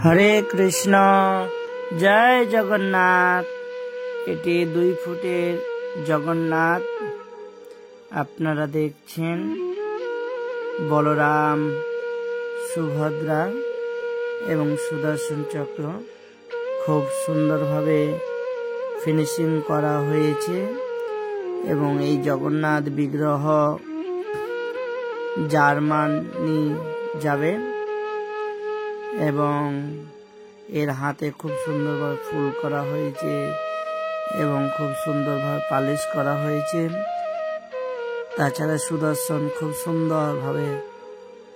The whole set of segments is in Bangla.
হরে কৃষ্ণ, জয় জগন্নাথ। এটি 2 ফুটের জগন্নাথ আপনারা দেখছেন। বলরাম, সুভদ্রা এবং সুদর্শন চক্র খুব সুন্দরভাবে ফিনিশিং করা হয়েছে এবং এই জগন্নাথ বিগ্রহ জার্মানি যাবে এবং এর হাতে খুব সুন্দরভাবে ফুল করা হয়েছে এবং খুব সুন্দরভাবে পালিশ করা হয়েছে। তাছাড়া সুদর্শন খুব সুন্দরভাবে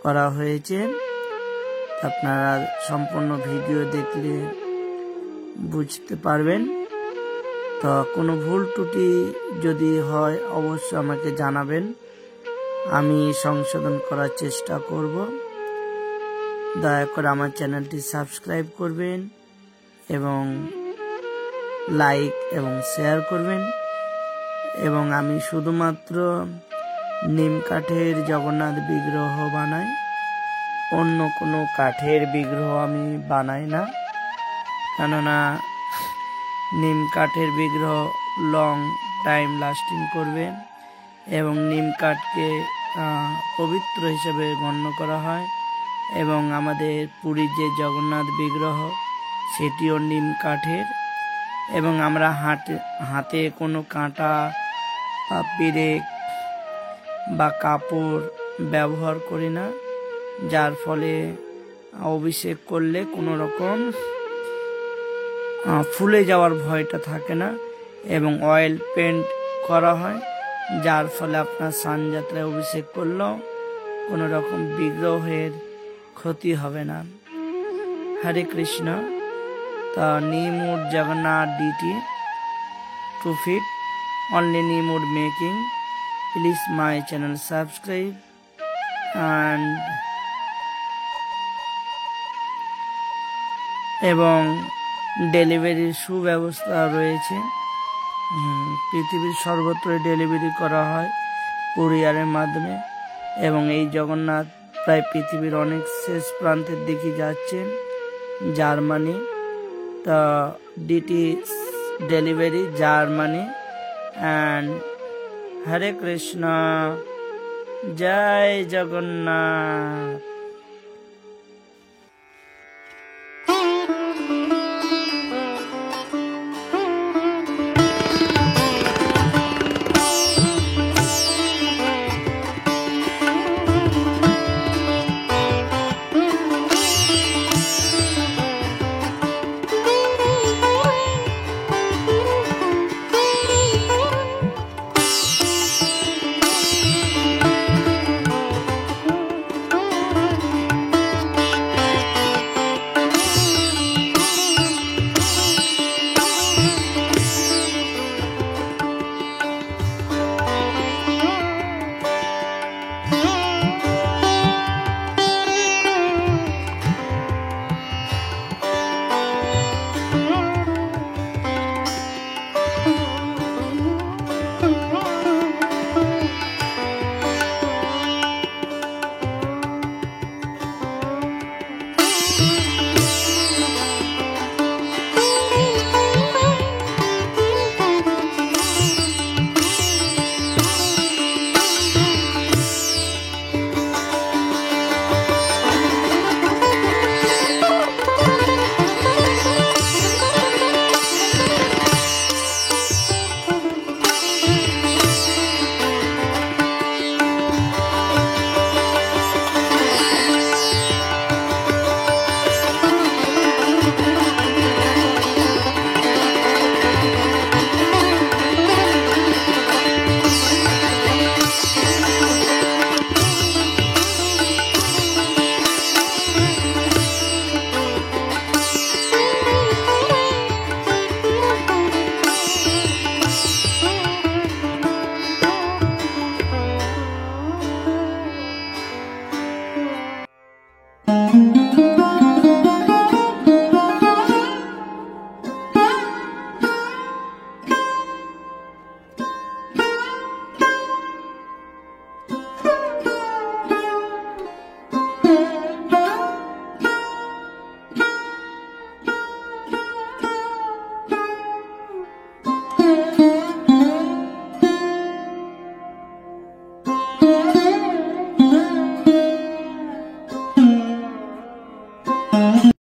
করা হয়েছে। আপনারা সম্পূর্ণ ভিডিও দেখলে বুঝতে পারবেন। তো কোনো ভুল ত্রুটি যদি হয় অবশ্যই আমাকে জানাবেন, আমি সংশোধন করার চেষ্টা করব। দয়া করে আমার চ্যানেলটি সাবস্ক্রাইব করবেন এবং লাইক এবং শেয়ার করবেন। এবং আমি শুধুমাত্র নিম কাঠের জগন্নাথ বিগ্রহ বানাই, অন্য কোনো কাঠের বিগ্রহ আমি বানাই না। কেননা নিম কাঠের বিগ্রহ লং টাইম লাস্টিং করবে এবং নিম কাঠকে পবিত্র হিসেবে গণ্য করা হয়। এবং আমাদের পুরীর যে জগন্নাথ বিগ্রহ সেটিও নিম কাঠের। এবং আমরা হাতে কোনো কাঁটা বা পেরেক বা কাপড় ব্যবহার করি না, যার ফলে অভিষেক করলে কোনো রকম ফুলে যাওয়ার ভয়টা থাকে না। এবং অয়েল পেন্ট করা হয়, যার ফলে আপনার স্নানযাত্রায় অভিষেক করলেও কোনো রকম বিগ্রহের ক্ষতি হবে না। হরে কৃষ্ণ। তো নিমুড Jagannath DT 2 feet, only Nimud making. Please my channel subscribe and এবং ডেলিভারির সুব্যবস্থা রয়েছে। পৃথিবীর সর্বত্র ডেলিভারি করা হয় কুরিয়ারের মাধ্যমে। এবং এই জগন্নাথ প্রায় পৃথিবীর অনেক শেষ প্রান্তের দিকে যাচ্ছে, জার্মানি। তো DT delivery Germany. And Hare Krishna, জয় জগন্নাথ।